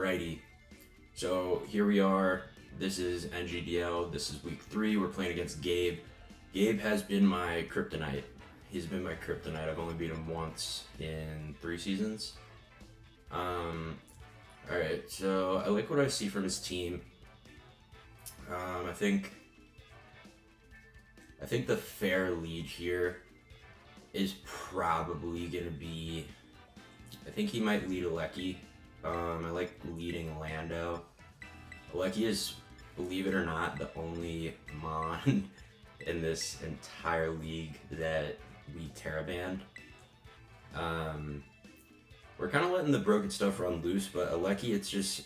Alrighty, so here we are. This is NGDL. This is week 3. We're playing against Gabe. Gabe has been my kryptonite. He's been my kryptonite. I've only beat him once in 3 seasons. Alright, so I like what I see from his team. I think the fair lead here is probably gonna be. I think he might lead Alecki. I like leading Lando. Alecki is, believe it or not, the only Mon in this entire league that we Terra banned. We're kind of letting the broken stuff run loose, but Alecki, it's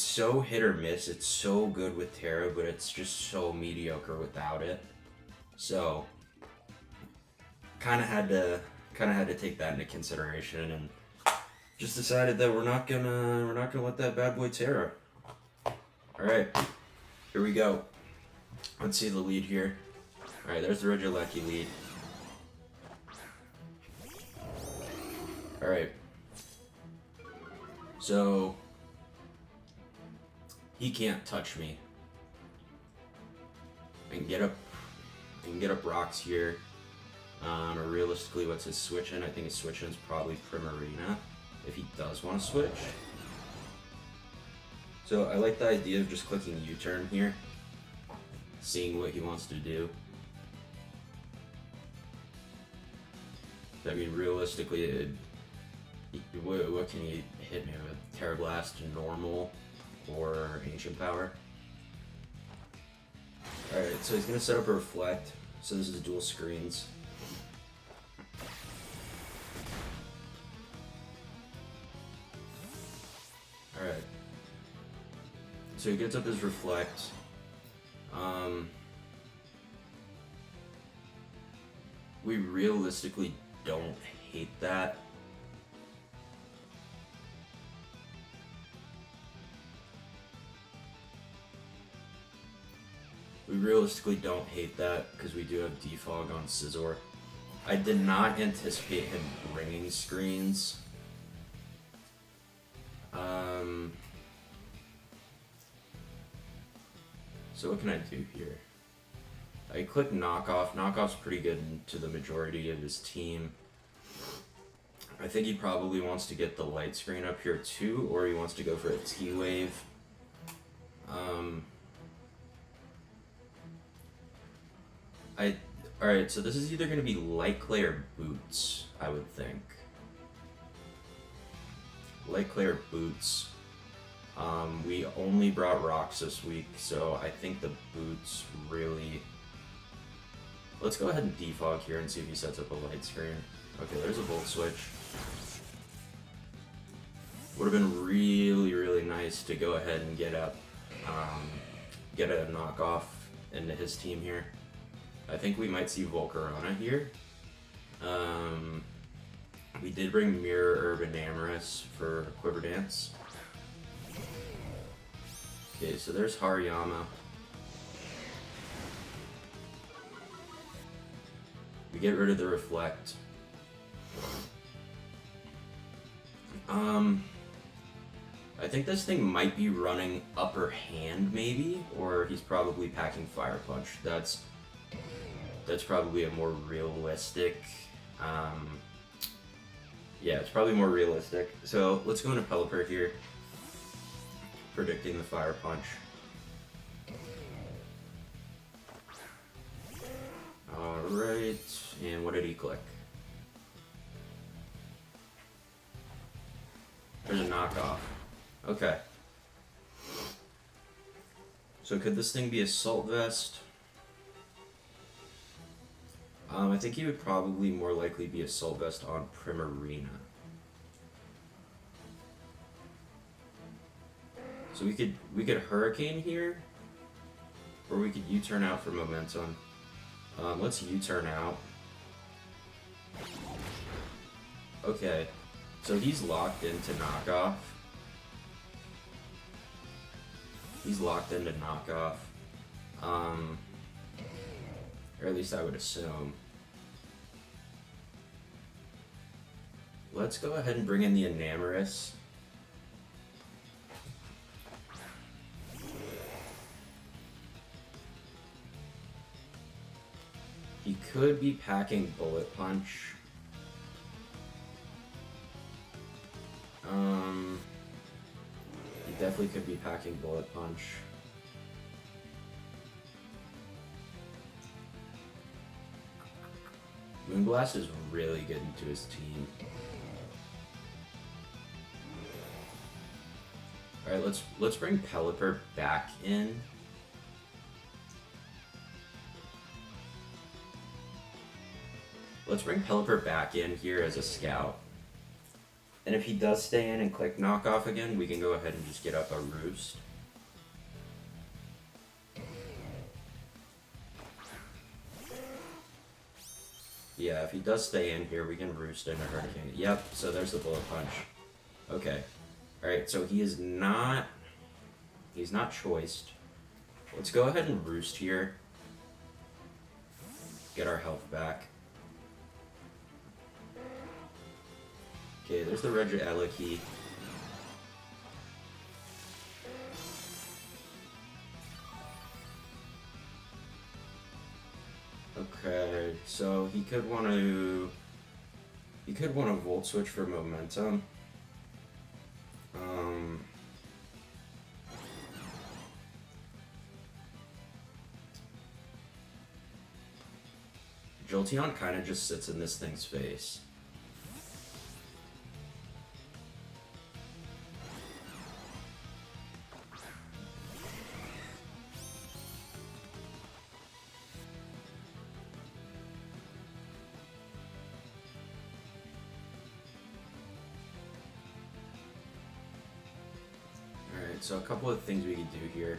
so hit or miss. It's so good with Terra, but it's just so mediocre without it. So, kind of had to take that into consideration and just decided that we're not gonna let that bad boy Terra. All right, here we go. Let's see the lead here. All right, there's the Regieleki lead. All right. So he can't touch me. I can get up rocks here. Or realistically, what's his switch in? I think his switch in is probably Primarina, if he does want to switch. So I like the idea of just clicking U-turn here, seeing what he wants to do. I mean, realistically, what can he hit me with? Terra Blast, normal, or Ancient Power? Alright, so he's going to set up a Reflect. So this is dual screens. Alright. So he gets up his Reflect. We realistically don't hate that. We realistically don't hate that because we do have Defog on Scizor. I did not anticipate him bringing screens. So what can I do here? I click Knockoff. Knockoff's pretty good to the majority of his team. I think he probably wants to get the light screen up here too, or he wants to go for a T-Wave. Alright, so this is either going to be Light Clay or Boots, I would think. Light Clay or Boots. We only brought rocks this week, so I think the Boots really... Let's go ahead and defog here and see if he sets up a light screen. Okay, there's a Volt Switch. Would have been really, really nice to go ahead and get a knockoff into his team here. I think we might see Volcarona here. We did bring Mirror Herb and Enamorus for Quiver Dance. Okay, so there's Hariyama. We get rid of the Reflect. I think this thing might be running Upper Hand maybe, or he's probably packing Fire Punch. That's probably a more realistic, yeah, it's probably more realistic. So let's go into Pelipper here, predicting the Fire Punch. Alright, and what did he click? There's a knockoff. Okay. So could this thing be Assault Vest? I think he would probably more likely be Assault Vest on Primarina. So we could Hurricane here, or we could U-turn out for Momentum. Let's U-turn out. Okay, so he's locked into knockoff. He's locked into knockoff. Or at least I would assume. Let's go ahead and bring in the Enamorus. He could be packing Bullet Punch. He definitely could be packing Bullet Punch. Moonblast is really good into his team. Alright, let's bring Pelipper back in. Let's bring Pelipper back in here as a scout. And if he does stay in and click knockoff again, we can go ahead and just get up a roost. Yeah, if he does stay in here, we can roost in a Hurricane. Yep, so there's the Bullet Punch. Okay. Alright, so he's not choiced. Let's go ahead and roost here. Get our health back. Okay, there's the Regieleki key. Okay, so he could want to Volt Switch for momentum. Jolteon kind of just sits in this thing's face. So a couple of things we could do here.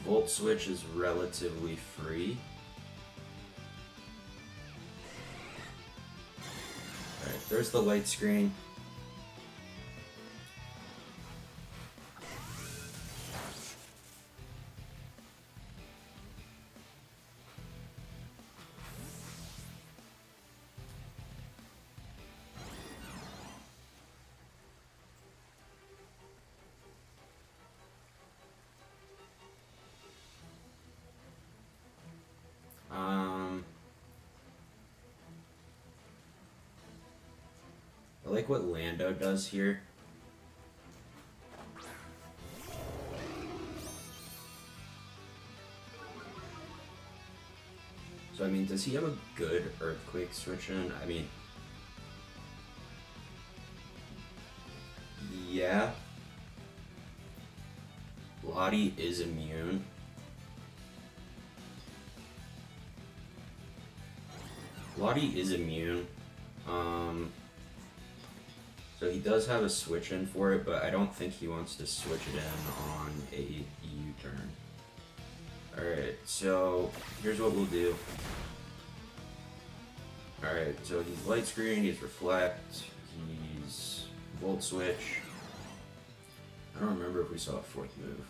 Volt Switch is relatively free. Alright, there's the light screen. I like what Lando does here. So, I mean, does he have a good Earthquake switch in? I mean, yeah. Lottie is immune. Lottie is immune. So he does have a switch in for it, but I don't think he wants to switch it in on a U-turn. Alright, so here's what we'll do. Alright, so he's Light Screen, he's Reflect, he's Volt Switch. I don't remember if we saw a fourth move.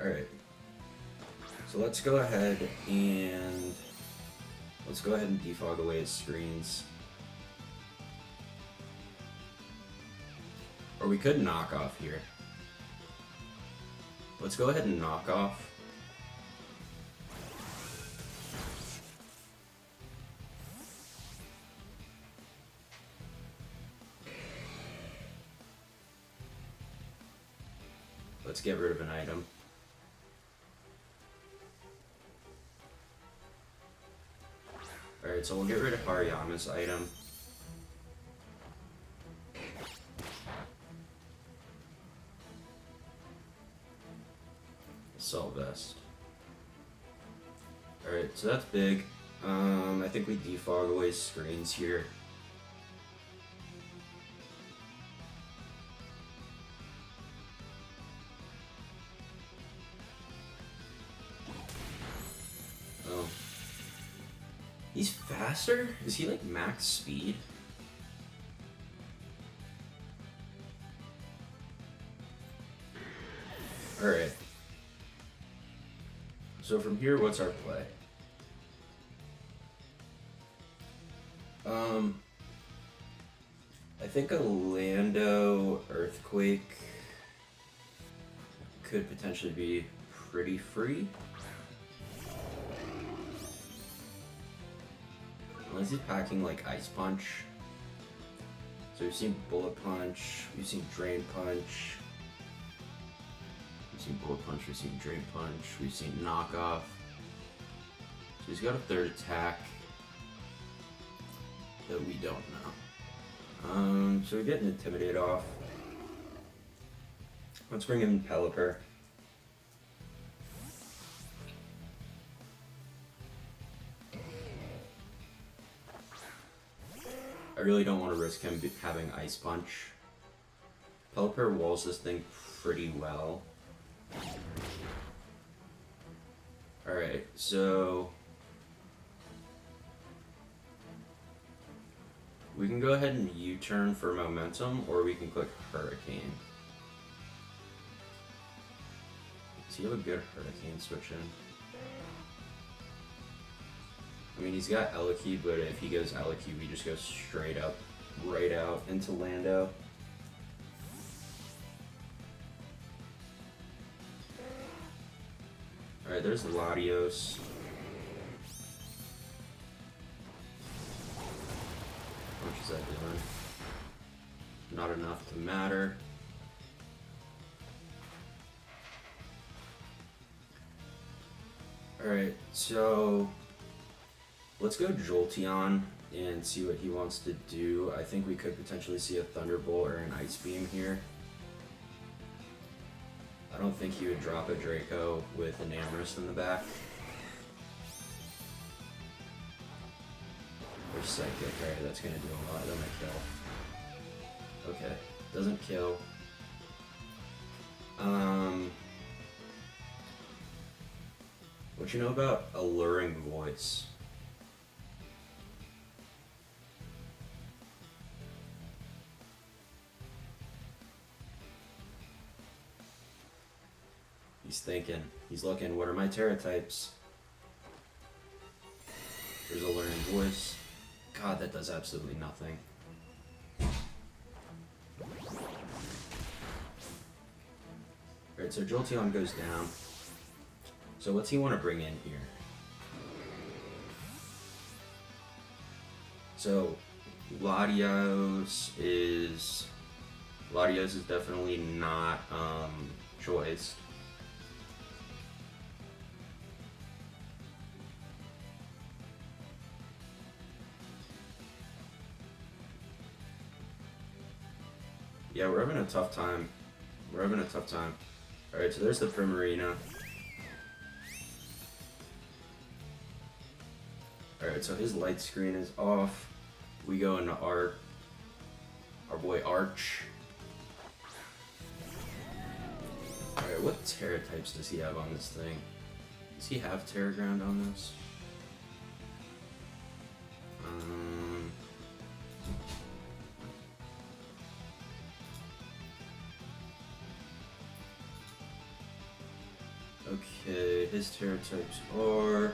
Alright. So let's go ahead and defog away his screens. Or we could knock off here. Let's go ahead and knock off. Let's get rid of an item. Alright, so we'll get rid of Hariyama's item. Assault Vest. Alright, so that's big. I think we defog away screens here. Oh. He's faster? Is he like max speed? Alright. So from here, what's our play? I think a Lando Earthquake could potentially be pretty free. Unless he's packing like Ice Punch. So we've seen Bullet Punch, we've seen Drain Punch. We've seen Bullet Punch, we've seen Drain Punch, we've seen Knockoff. So he's got a third attack that we don't know. So we get an Intimidate off. Let's bring in Pelipper. I really don't want to risk him having Ice Punch. Pelipper walls this thing pretty well. Alright, so we can go ahead and U-turn for momentum, or we can click Hurricane. Does he have a good Hurricane switch in? I mean, he's got Eliki, but if he goes Eliki, we just go straight up, right out into Lando. Alright, there's Latios. How much is that doing? Not enough to matter. Alright, so let's go Jolteon and see what he wants to do. I think we could potentially see a Thunderbolt or an Ice Beam here. I don't think he would drop a Draco with Enamorus in the back. Or Psychic, alright, that's gonna do a lot. That might kill. Okay, doesn't kill. What you know about Alluring Voice? He's thinking. He's looking. What are my Terra types? There's Alluring Voice. God, that does absolutely nothing. Alright, so Jolteon goes down. So what's he want to bring in here? So Latios is definitely not choiced. Yeah, we're having a tough time. Alright, so there's the Primarina. Alright, so his light screen is off. We go into our boy Arch. Alright, what Terra types does he have on this thing? Does he have Terra Ground on this? Okay, his Terra types are...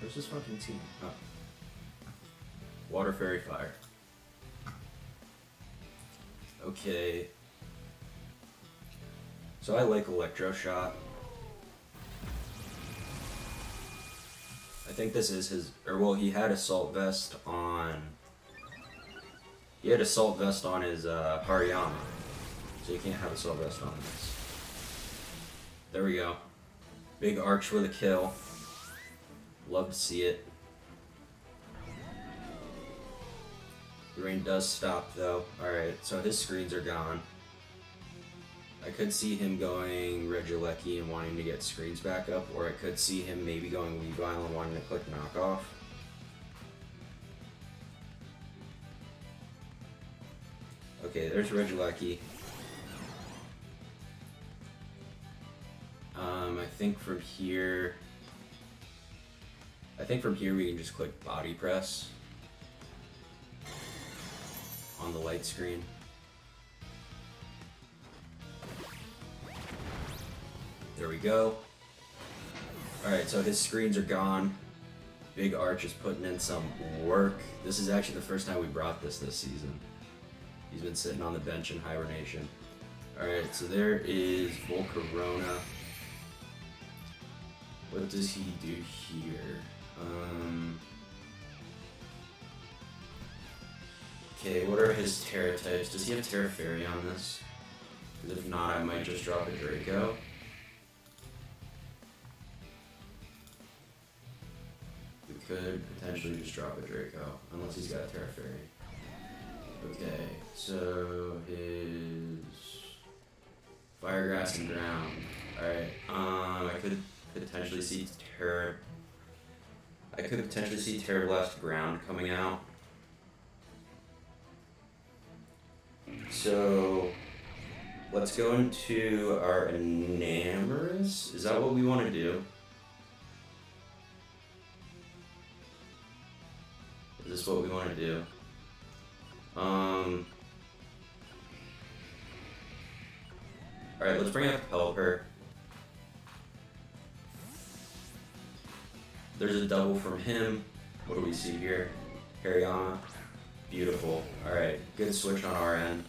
Where's this fucking team? Oh. Water, Fairy, Fire. Okay. So I like Electroshock. I think this is his... Or, well, he had Assault Vest on... He had Assault Vest on his Hariyama. So you can't have Assault Vest on this. There we go. Big Arch for the kill. Love to see it. The rain does stop though. Alright, so his screens are gone. I could see him going Regieleki and wanting to get screens back up, or I could see him maybe going Weavile and wanting to click Knockoff. Okay, there's Regieleki. I think from here we can just click Body Press on the light screen. There we go. Alright, so his screens are gone. Big Arch is putting in some work. This is actually the first time we brought this season. He's been sitting on the bench in hibernation. Alright, so there is Volcarona. What does he do here? Okay, what are his Terra types? Does he have Terra Fairy on this? Because if not, I might just drop a Draco. We could potentially just drop a Draco, unless he's got Terra Fairy. Okay, so his Fire, Grass, and Ground. Alright, I could potentially see Terra Blast Ground coming out. So let's go into our Enamorus. Is that what we want to do? Is this what we want to do? Alright, let's bring up Pelipper. There's a double from him. What do we see here? Hariyama. Beautiful. Alright, good switch on our end.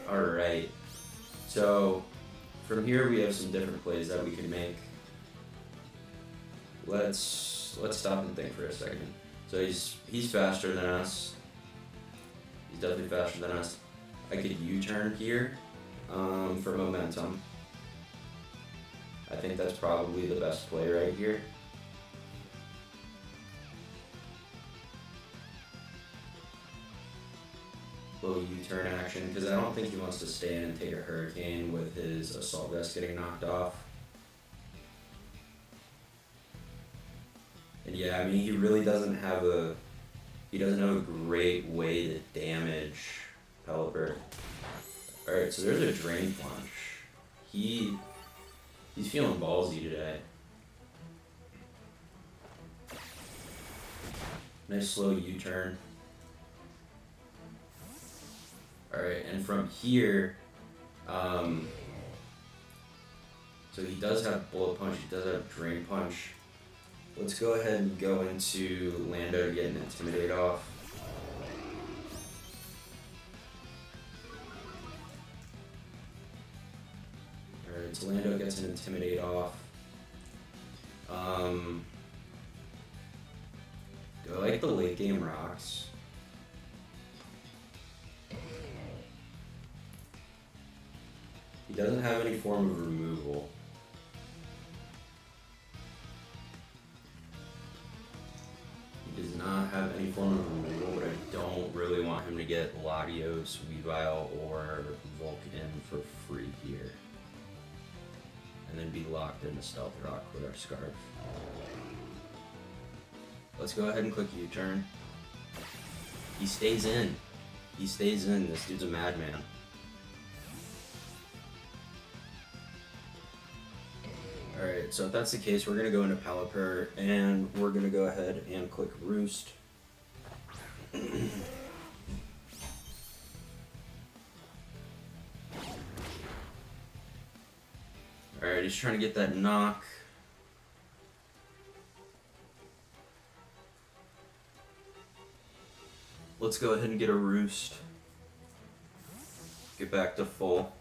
Alright. So, from here we have some different plays that we can make. Let's stop and think for a second. So he's faster than us. He's definitely faster than us. I could U-turn here for momentum. I think that's probably the best play right here. Little U-turn action, because I don't think he wants to stay in and take a Hurricane with his Assault Vest getting knocked off. And yeah, I mean, he really doesn't have a great way to damage Pelipper. Alright, so there's a Drain Punch. He's feeling ballsy today. Nice slow U-turn. Alright, and from here, so he does have Bullet Punch, he does have Drain Punch. Let's go ahead and go into Lando to get an Intimidate off. Alright, so Lando gets an Intimidate off. Do I like the late game rocks? He doesn't have any form of removal. He does not have any form of removal, but I don't really want him to get Latios, Weavile, or Vulcan for free here. And then be locked into Stealth Rock with our Scarf. Let's go ahead and click U-turn. He stays in. He stays in. This dude's a madman. Alright, so if that's the case, we're going to go into Pelipper, and we're going to go ahead and click Roost. Alright, he's trying to get that knock. Let's go ahead and get a Roost. Get back to full.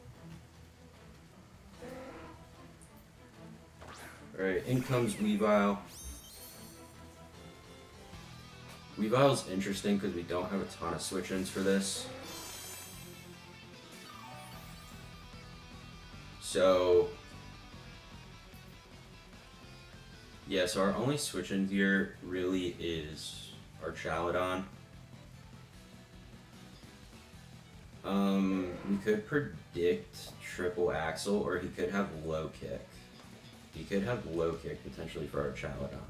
Alright, in comes Weavile. Weavile's interesting because we don't have a ton of switch-ins for this. So, yeah, so our only switch-in here really is our Chaladon. We could predict triple Axle, or he could have low kick. He could have low kick potentially for our Chaladon.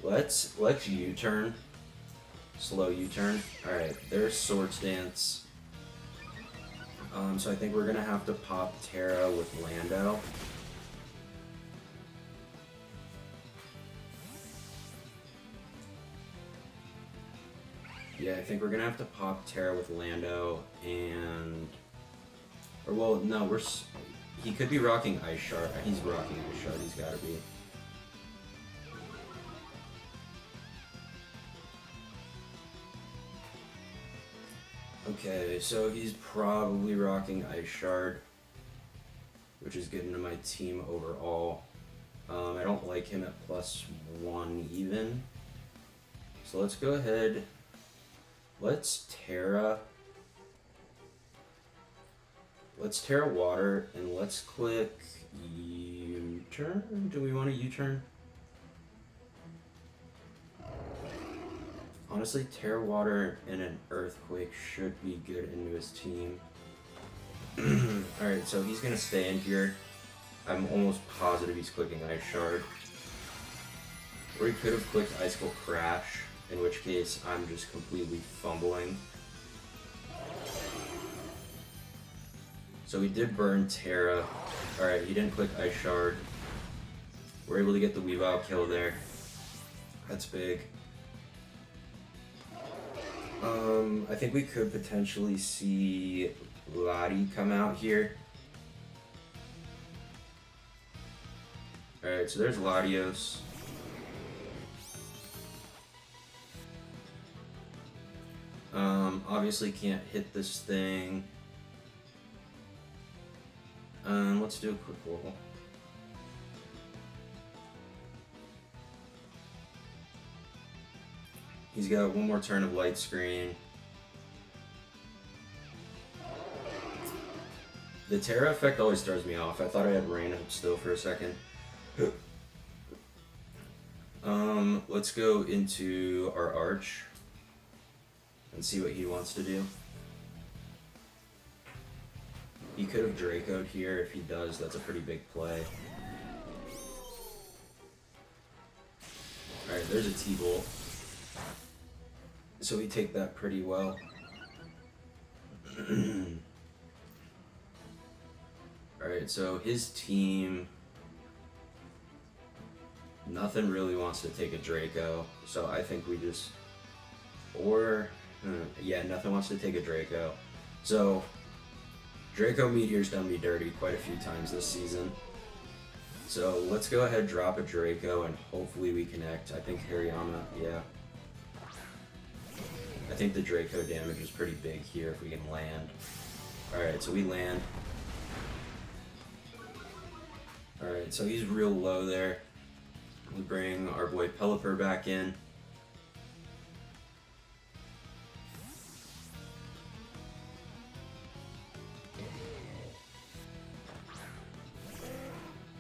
Let's U-turn. Slow U-turn. Alright, there's Swords Dance. So I think we're gonna have to pop Terra with Lando. Yeah, I think we're gonna have to pop Terra with Lando and... Or, well, no, he could be rocking Ice Shard. He's rocking Ice Shard, he's gotta be. Okay, so he's probably rocking Ice Shard, which is good into my team overall. I don't like him at +1 even. So let's go ahead. Let's Terra. Let's Terra Water and let's click U-turn. Do we want a U-turn? Honestly, Terra Water and an Earthquake should be good into his team. Alright, so he's gonna stay in here. I'm almost positive he's clicking Ice Shard. Or he could have clicked Icicle Crash, in which case I'm just completely fumbling. So he did burn Terra. Alright, he didn't click Ice Shard. We're able to get the Weavile kill there. That's big. I think we could potentially see Latios come out here. Alright, so there's Latios. Obviously can't hit this thing. Let's do a quick roll. He's got one more turn of Light Screen. The Terra effect always throws me off. I thought I had Rain up still for a second. Let's go into our Arch and see what he wants to do. He could have Draco'd here. If he does, that's a pretty big play. Alright, there's a T-Bolt. So we take that pretty well. Alright, so his team... Nothing really wants to take a Draco, so I think we just... Or... yeah, nothing wants to take a Draco. So... Draco Meteor's done me dirty quite a few times this season. So let's go ahead, drop a Draco, and hopefully we connect. I think Hariyama, yeah. I think the Draco damage is pretty big here if we can land. Alright, so we land. Alright, so he's real low there. We bring our boy Pelipper back in.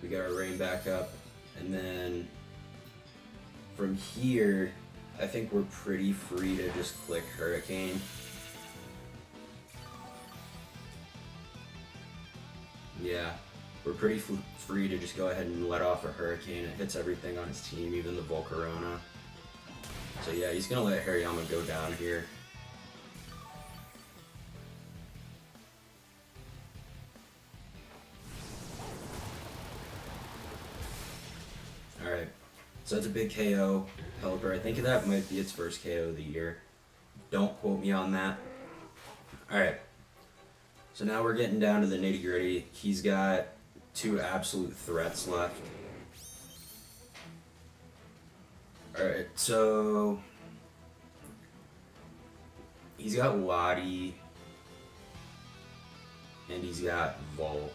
We got our Rain back up, and then from here, I think we're pretty free to just click Hurricane. Yeah, we're pretty free to just go ahead and let off a Hurricane. It hits everything on his team, even the Volcarona. So yeah, he's gonna let Hariyama go down here. Alright, so that's a big KO. Pelipper, I think that might be its first KO of the year. Don't quote me on that. Alright, so now we're getting down to the nitty gritty. He's got 2 absolute threats left. Alright, so... He's got Lati, and he's got Volt.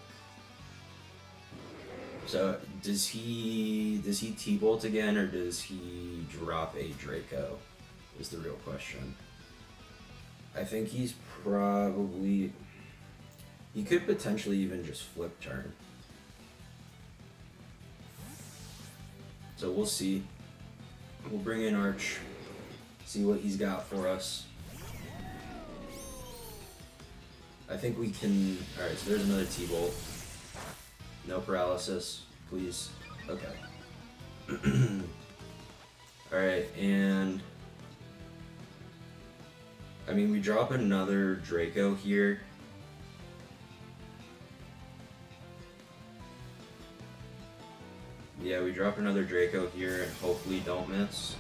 So does he T-Bolt again, or does he drop a Draco? Is the real question. I think he's probably... He could potentially even just flip turn. So we'll see. We'll bring in Arch, see what he's got for us. I think we can... Alright, so there's another T-Bolt. No paralysis, please. Okay. Alright, and... I mean, we drop another Draco here. Yeah, we drop another Draco here and hopefully don't miss.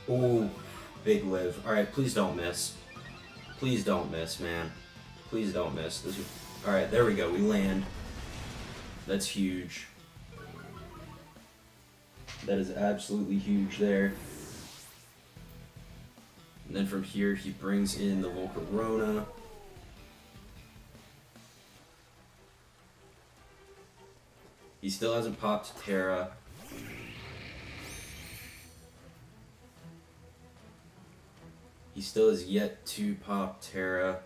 Ooh, big live. Alright, please don't miss. Please don't miss, man. Please don't miss. This is... Alright, there we go. We land. That's huge. That is absolutely huge there. And then from here, he brings in the Volcarona. He still hasn't popped Terra. He still has yet to pop Terra.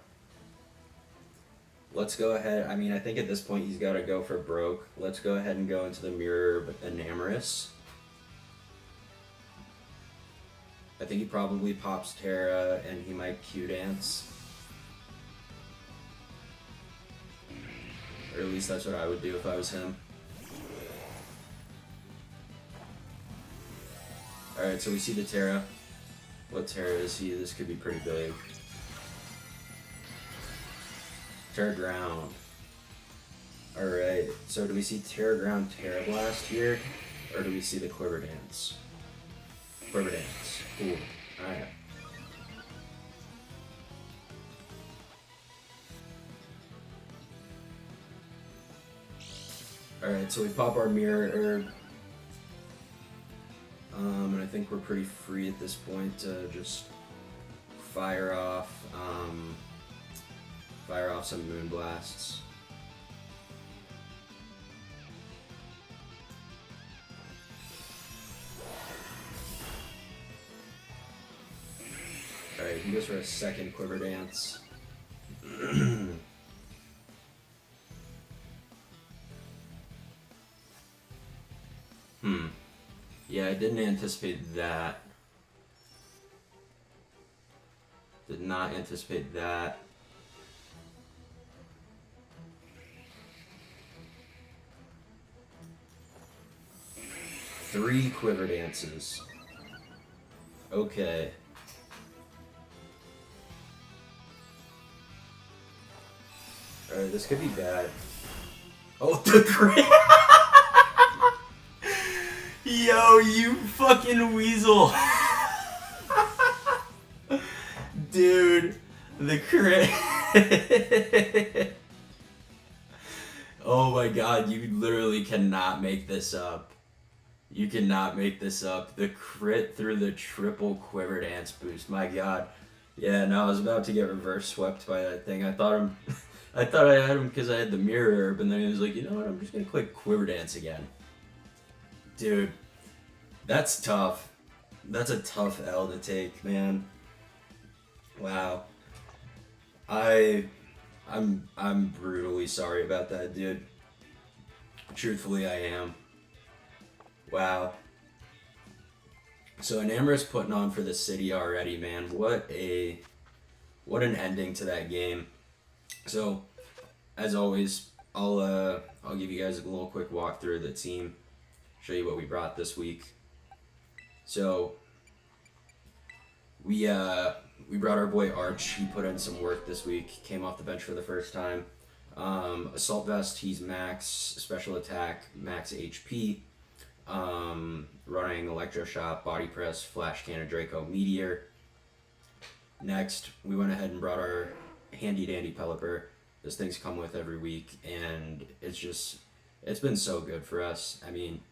Let's go ahead. I mean, I think at this point he's got to go for broke. Let's go ahead and go into the mirror Enamorus. I think he probably pops Terra and he might Q-Dance. Or at least that's what I would do if I was him. Alright, so we see the Terra. What Terra is he? This could be pretty big. Terra Ground. Alright, so do we see Terra Ground Terra Blast here? Or do we see the Quiver Dance? Quiver Dance. Cool. Alright. Alright, so we pop our Mirror Herb. And I think we're pretty free at this point to just fire off some Moon Blasts. Alright, he goes for a second Quiver Dance. Yeah, I didn't anticipate that. Did not anticipate that. Three Quiver Dances. Okay. Alright, this could be bad. Oh, the crit! Yo, you fucking weasel! Dude, the crit. Oh my god, you literally cannot make this up. You cannot make this up. The crit through the triple Quiver Dance boost. My god. Yeah, no, I was about to get reverse swept by that thing. I thought I had him because I had the Mirror Herb, and then he was like, you know what, I'm just gonna click Quiver Dance again. Dude, that's tough. That's a tough L to take, man. Wow. I'm brutally sorry about that, dude. Truthfully, I am. Wow. So Enamorus putting on for the city already, man. What an ending to that game. So, as always, I'll give you guys a little quick walkthrough of the team. Show you what we brought this week. So, we brought our boy Arch. He put in some work this week. Came off the bench for the first time. Assault Vest, he's max special attack, max HP. Running Electroshock, Body Press, Flash Cannon, Draco, Meteor. Next, we went ahead and brought our handy dandy Pelipper. This thing's come with every week, and it's been so good for us. I mean,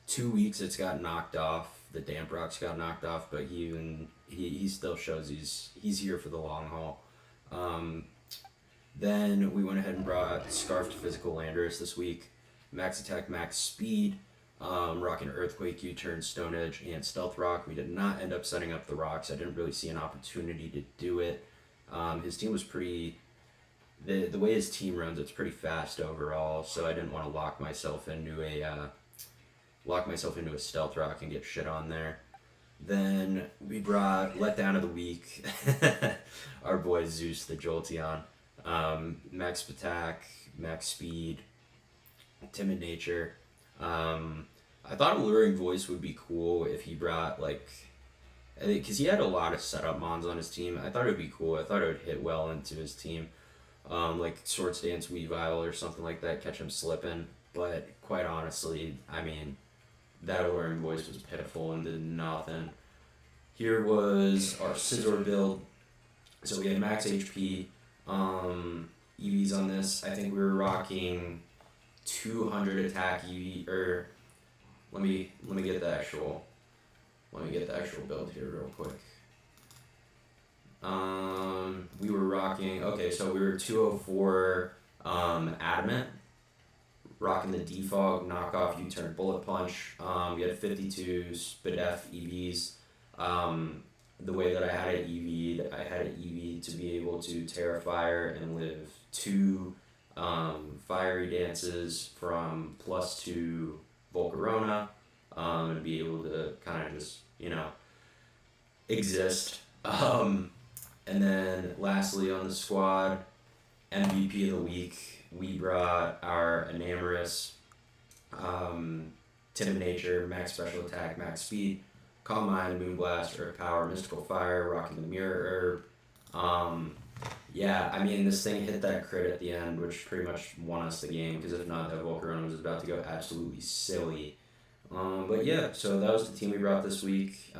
2 weeks it's got knocked off. The Damp Rocks got knocked off, but he still shows he's here for the long haul. Then we went ahead and brought Scarfed Physical Landers this week. Max attack, max speed. Rocking Earthquake, U-Turn, Stone Edge, and Stealth Rock. We did not end up setting up the rocks. I didn't really see an opportunity to do it. His team was pretty... The way his team runs, it's pretty fast overall, so I didn't want to lock myself into a Stealth Rock and get shit on there. Then we brought Letdown of the Week, our boy Zeus the Jolteon. Max attack, max speed, timid nature. I thought Alluring Voice would be cool if he brought, because he had a lot of setup mons on his team. I thought it would be cool. I thought it would hit well into his team. Like Swords Dance Weavile or something like that, catch him slipping. But quite honestly, I mean, that Alluring Voice was pitiful and did nothing. Here was our Scizor build. So we had max HP, EVs on this. I think we were rocking 200 attack EV, or let me get the actual build here real quick. We were rocking. Okay, so we were 204 Adamant, rocking the defog knockoff U-turn bullet punch. We had 52 Spadef EVs. The way that I had it EV'd, I had it EV'd to be able to Terrafire and live 2 fiery dances from +2 Volcarona, and be able to kind of just, exist. And then lastly on the squad, MVP of the week, we brought our Enamorus, Timid Nature, Max Special Attack, Max Speed, Calm Mind, Moonblast, Earth Power, Mystical Fire, rocking the Mirror Herb. Yeah, I mean, this thing hit that crit at the end, which pretty much won us the game, because if not, that Volcarona was about to go absolutely silly. But yeah, so that was the team we brought this week.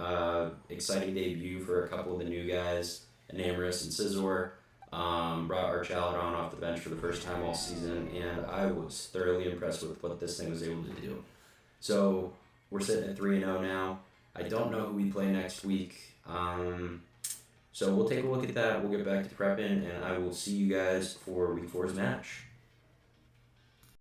Exciting debut for a couple of the new guys, Enamorus and Scizor. Brought our Chaladon off the bench for the first time all season, and I was thoroughly impressed with what this thing was able to do. So we're sitting at 3-0 now. I don't know who we play next week. So we'll take a look at that. We'll get back to prepping, and I will see you guys for week 4's match.